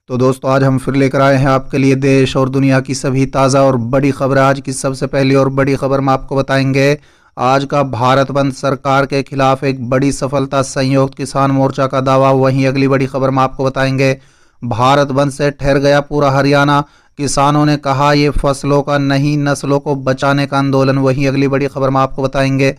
तो दोस्तों आज हम फिर लेकर आए हैं आपके लिए देश और दुनिया की सभी ताज़ा और बड़ी खबरें। आज की सबसे पहली और बड़ी खबर हम आपको बताएंगे। आज का भारत बंद सरकार के खिलाफ एक बड़ी सफलता, संयुक्त किसान मोर्चा का दावा। वहीं अगली बड़ी खबर हम आपको बताएंगे, भारत बंद से ठहर गया पूरा हरियाणा, किसानों ने कहा ये फसलों का नहीं नस्लों को बचाने का आंदोलन। वहीं अगली बड़ी खबर हम आपको बताएंगे,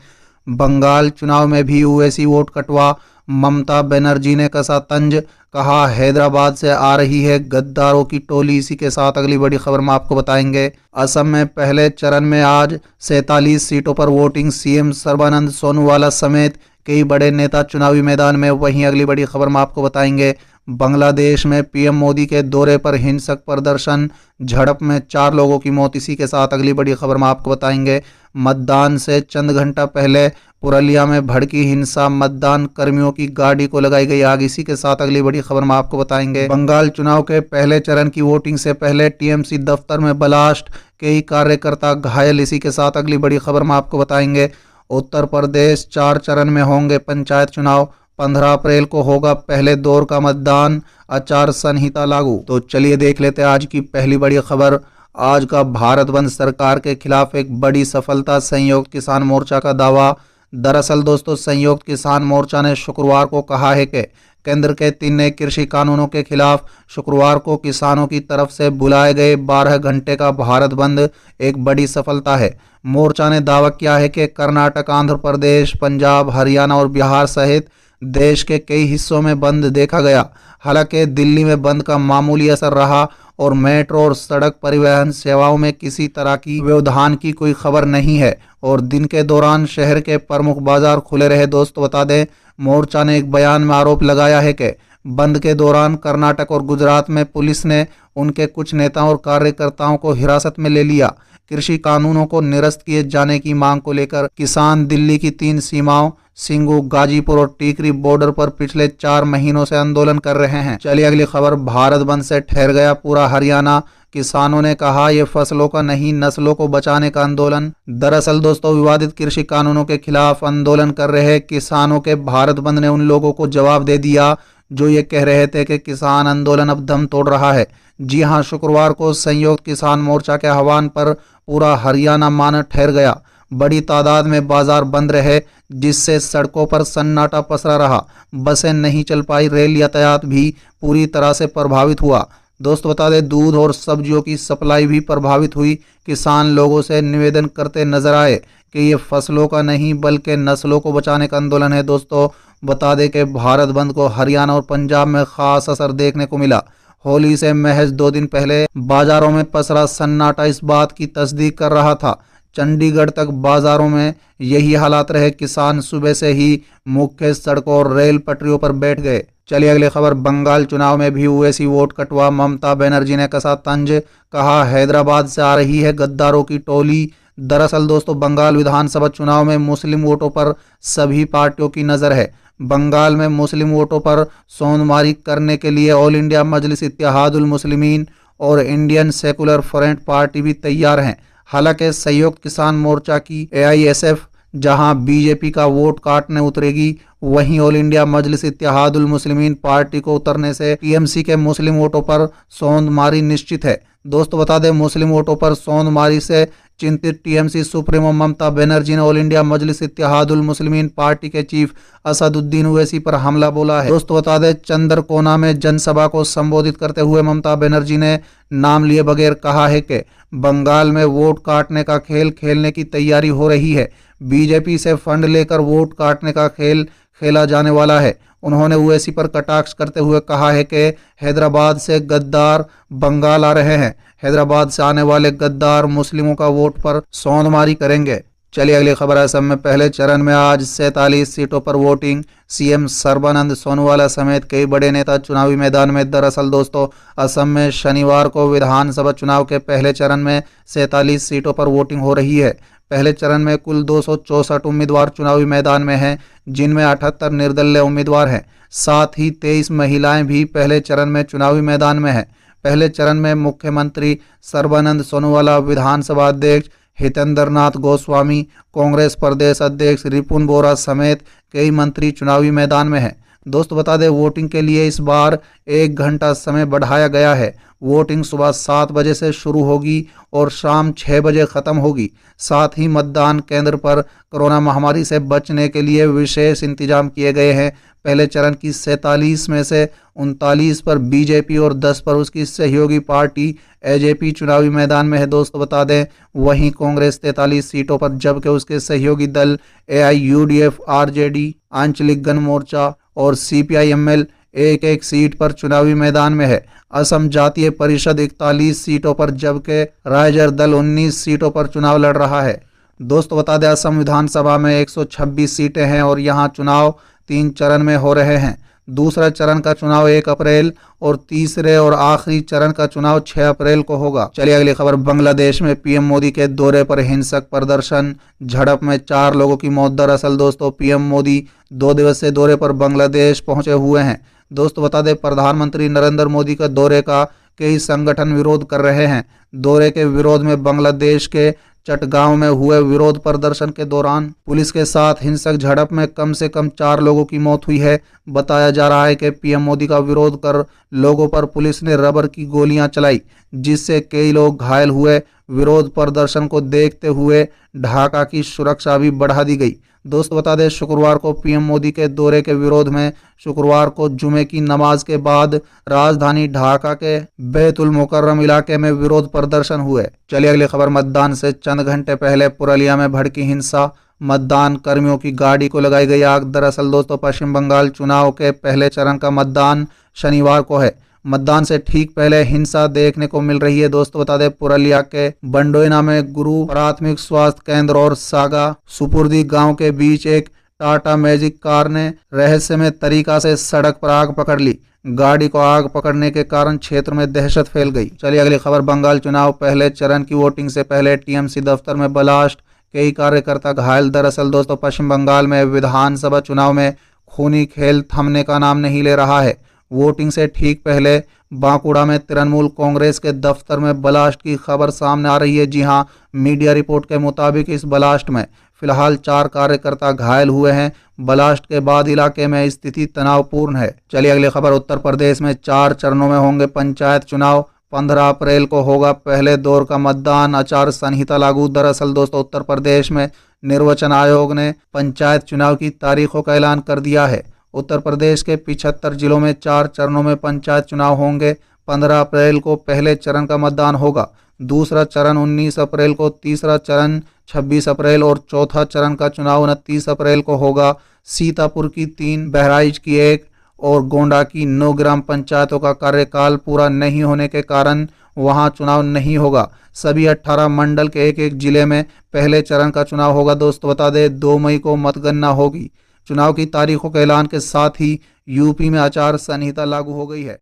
बंगाल चुनाव में भी ओवैसी वोट कटवा, ममता बनर्जी ने कसा तंज, कहा हैदराबाद से आ रही है गद्दारों की टोली। इसी के साथ अगली बड़ी खबर में आपको बताएंगे, असम में पहले चरण में आज 47 सीटों पर वोटिंग, सीएम सर्बानंद सोनोवाल समेत कई बड़े नेता चुनावी मैदान में। वहीं अगली बड़ी खबर में आपको बताएंगे, बांग्लादेश में पीएम मोदी के दौरे पर हिंसक प्रदर्शन, झड़प में 4 लोगों की मौत। इसी के साथ अगली बड़ी खबर में आपको बताएंगे, मतदान से चंद घंटा पहले पुरलिया में भड़की हिंसा, मतदान कर्मियों की गाड़ी को लगाई गई आग। इसी के साथ अगली बड़ी खबर में आपको बताएंगे, बंगाल चुनाव के पहले चरण की वोटिंग से पहले टीएमसी दफ्तर में ब्लास्ट, कई कार्यकर्ता घायल। इसी के साथ अगली बड़ी खबर में आपको बताएंगे, उत्तर प्रदेश 4 चरण में होंगे पंचायत चुनाव, 15 अप्रैल को होगा पहले दौर का मतदान, आचार संहिता लागू। तो चलिए देख लेते हैं आज की पहली बड़ी खबर। आज का भारत बंद सरकार के खिलाफ एक बड़ी सफलता, संयुक्त किसान मोर्चा का दावा। दरअसल दोस्तों, संयुक्त किसान मोर्चा ने शुक्रवार को कहा है कि केंद्र के 3 नए कृषि कानूनों के खिलाफ शुक्रवार को किसानों की तरफ से बुलाए गए 12 घंटे का भारत बंद एक बड़ी सफलता है। मोर्चा ने दावा किया है कि कर्नाटक, आंध्र प्रदेश, पंजाब, हरियाणा और बिहार सहित देश के कई हिस्सों में बंद देखा गया। हालांकि दिल्ली में बंद का मामूली असर रहा और मेट्रो और सड़क परिवहन सेवाओं में किसी तरह की व्यवधान की कोई खबर नहीं है और दिन के दौरान शहर के प्रमुख बाजार खुले रहे। दोस्तों बता दें, मोर्चा ने एक बयान में आरोप लगाया है कि बंद के दौरान कर्नाटक और गुजरात में पुलिस ने उनके कुछ नेताओं और कार्यकर्ताओं को हिरासत में ले लिया। कृषि कानूनों को निरस्त किए जाने की मांग को लेकर किसान दिल्ली की 3 सीमाओं सिंगू, गाजीपुर और टीकरी बॉर्डर पर पिछले 4 महीनों से आंदोलन कर रहे हैं। चलिए अगली खबर, भारत बंद से ठहर गया पूरा हरियाणा, किसानों ने कहा ये फसलों का नहीं नस्लों को बचाने का आंदोलन। दरअसल दोस्तों, विवादित कृषि कानूनों के खिलाफ आंदोलन कर रहे किसानों के भारत बंद ने उन लोगों को जवाब दे दिया जो ये कह रहे थे कि किसान आंदोलन अब दम तोड़ रहा है। जी हां, शुक्रवार को संयुक्त किसान मोर्चा के आह्वान पर पूरा हरियाणा मान ठहर गया। बड़ी तादाद में बाजार बंद रहे जिससे सड़कों पर सन्नाटा पसरा रहा। बसें नहीं चल पाई, रेल यातायात भी पूरी तरह से प्रभावित हुआ। दोस्तों बता दें, दूध और सब्जियों की सप्लाई भी प्रभावित हुई। किसान लोगों से निवेदन करते नजर आए कि ये फसलों का नहीं बल्कि नस्लों को बचाने का आंदोलन है। दोस्तों बता दें कि भारत बंद को हरियाणा और पंजाब में खास असर देखने को मिला। होली से महज 2 दिन पहले बाजारों में पसरा सन्नाटा इस बात की तस्दीक कर रहा था। चंडीगढ़ तक बाजारों में यही हालात रहे। किसान सुबह से ही मुख्य सड़कों और रेल पटरियों पर बैठ गए। चलिए अगली खबर, बंगाल चुनाव में भी ओवैसी वोट कटवा, ममता बनर्जी ने कसा तंज, कहा हैदराबाद से आ रही है गद्दारों की टोली। दरअसल दोस्तों, बंगाल विधानसभा चुनाव में मुस्लिम वोटों पर सभी पार्टियों की नजर है। बंगाल में मुस्लिम वोटों पर सोनमारी करने के लिए ऑल इंडिया मजलिस इत्तेहादुल मुस्लिमीन और इंडियन सेकुलर फ्रंट पार्टी भी तैयार हैं। हालांकि संयुक्त किसान मोर्चा की एआईएसएफ जहां बीजेपी का वोट काटने उतरेगी, वहीं ऑल इंडिया मजलिस इत्तेहादुल मुस्लिमीन पार्टी को उतरने से टीएमसी के मुस्लिम वोटों पर सोंदमारी निश्चित है। दोस्तों बता दें, मुस्लिम वोटों पर सोंदमारी से चिंतित टीएमसी सुप्रीमो ममता बनर्जी ने ऑल इंडिया मजलिस इत्तेहादुल मुस्लिमीन पार्टी के चीफ असदुद्दीन ओवैसी पर हमला बोला है। दोस्तों बता दें, चंद्रकोना में जनसभा को संबोधित करते हुए ममता बनर्जी ने नाम लिए बगैर कहा है कि बंगाल में वोट काटने का खेल खेलने की तैयारी हो रही है। बीजेपी से फंड लेकर वोट काटने का खेल खेला जाने वाला है। उन्होंने ओवैसी पर कटाक्ष करते हुए कहा है कि हैदराबाद से गद्दार बंगाल आ रहे हैं। हैदराबाद से आने वाले गद्दार मुस्लिमों का वोट पर सोंदमारी करेंगे। चलिए अगली खबर, असम में पहले चरण में आज 47 सीटों पर वोटिंग, सीएम सर्बानंद सोनोवाल समेत कई बड़े नेता चुनावी मैदान में। दरअसल दोस्तों, असम में शनिवार को विधानसभा चुनाव के पहले चरण में 47 सीटों पर वोटिंग हो रही है। पहले चरण में कुल 264 उम्मीदवार चुनावी मैदान में हैं, जिनमें 78 निर्दलीय उम्मीदवार हैं। साथ ही 23 महिलाएं भी पहले चरण में चुनावी मैदान में हैं। पहले चरण में मुख्यमंत्री सर्बानंद सोनोवाल, विधानसभा अध्यक्ष हितेंद्र नाथ गोस्वामी, कांग्रेस प्रदेश अध्यक्ष रिपुन बोरा समेत कई मंत्री चुनावी मैदान में हैं। दोस्तों बता दें वोटिंग के लिए इस बार 1 घंटा समय बढ़ाया गया है। वोटिंग सुबह 7 बजे से शुरू होगी और शाम 6 बजे खत्म होगी। साथ ही मतदान केंद्र पर कोरोना महामारी से बचने के लिए विशेष इंतजाम किए गए हैं। पहले चरण की 47 में से 39 पर बीजेपी और 10 पर उसकी सहयोगी पार्टी एजेपी चुनावी मैदान में है। दोस्तों बता दें वहीं कांग्रेस 43 सीटों पर, जबकि उसके सहयोगी दल एआईयूडीएफ, आरजेडी, आंचलिक गणमोर्चा और सीपीआईएमएल एक एक सीट पर चुनावी मैदान में है। असम जातीय परिषद 41 सीटों पर, जबकि राइजर दल 19 सीटों पर चुनाव लड़ रहा है। दोस्तों बता दें असम विधानसभा में 126 सीटें हैं और यहां चुनाव 3 चरण में हो रहे हैं। दूसरा चरण का चुनाव 1 अप्रैल और तीसरे और आखिरी चरण का चुनाव 6 अप्रैल को होगा। चलिए अगली खबर। बांग्लादेश में पीएम मोदी के दौरे पर हिंसक प्रदर्शन, झड़प में 4 लोगों की मौत। दरअसल दोस्तों पीएम मोदी 2 दिवसीय दौरे पर बांग्लादेश पहुंचे हुए हैं। दोस्तों बता दें प्रधानमंत्री नरेंद्र मोदी का दौरे का कई संगठन विरोध कर रहे हैं। दौरे के विरोध में बांग्लादेश के चटगांव में हुए विरोध प्रदर्शन के दौरान पुलिस के साथ हिंसक झड़प में कम से कम 4 लोगों की मौत हुई है। बताया जा रहा है कि पीएम मोदी का विरोध कर लोगों पर पुलिस ने रबर की गोलियां चलाई, जिससे कई लोग घायल हुए। विरोध प्रदर्शन को देखते हुए ढाका की सुरक्षा भी बढ़ा दी गई। दोस्तों बता दें शुक्रवार को पीएम मोदी के दौरे के विरोध में शुक्रवार को जुमे की नमाज के बाद राजधानी ढाका के बैतुल मुकर्रम इलाके में विरोध प्रदर्शन हुए। चलिए अगली खबर। मतदान से चंद घंटे पहले पुरुलिया में भड़की हिंसा, मतदान कर्मियों की गाड़ी को लगाई गई आग। दरअसल दोस्तों पश्चिम बंगाल चुनाव के पहले चरण का मतदान शनिवार को है। मतदान से ठीक पहले हिंसा देखने को मिल रही है। दोस्तों बता दें पुरुलिया के बंडोइना में गुरु प्राथमिक स्वास्थ्य केंद्र और सागा सुपुर्दी गांव के बीच एक टाटा मैजिक कार ने रहस्यमय तरीका से सड़क पर आग पकड़ ली। गाड़ी को आग पकड़ने के कारण क्षेत्र में दहशत फैल गई। चलिए अगली खबर। बंगाल चुनाव पहले चरण की वोटिंग से पहले टीएमसी दफ्तर में ब्लास्ट, कई कार्यकर्ता घायल। दरअसल दोस्तों पश्चिम बंगाल में विधानसभा चुनाव में खूनी खेल थमने का नाम नहीं ले रहा है। वोटिंग से ठीक पहले बांकुड़ा में तृणमूल कांग्रेस के दफ्तर में ब्लास्ट की खबर सामने आ रही है। जी हां, मीडिया रिपोर्ट के मुताबिक इस ब्लास्ट में फिलहाल 4 कार्यकर्ता घायल हुए हैं। ब्लास्ट के बाद इलाके में स्थिति तनावपूर्ण है। चलिए अगली खबर। उत्तर प्रदेश में 4 चरणों में होंगे पंचायत चुनाव। 15 अप्रैल को होगा पहले दौर का मतदान। आचार संहिता लागू। दरअसल दोस्तों उत्तर प्रदेश में निर्वाचन आयोग ने पंचायत चुनाव की तारीखों का ऐलान कर दिया है। उत्तर प्रदेश के 75 जिलों में 4 चरणों में पंचायत चुनाव होंगे। 15 अप्रैल को पहले चरण का मतदान होगा, दूसरा चरण 19 अप्रैल को, तीसरा चरण 26 अप्रैल और चौथा चरण का चुनाव 29 अप्रैल को होगा। सीतापुर की 3, बहराइच की 1 और गोंडा की 9 ग्राम पंचायतों का कार्यकाल पूरा नहीं होने के कारण वहां चुनाव नहीं होगा। सभी 18 मंडल के एक एक जिले में पहले चरण का चुनाव होगा। दोस्तों बता दें 2 मई को मतगणना होगी। चुनाव की तारीखों के ऐलान के साथ ही यूपी में आचार संहिता लागू हो गई है।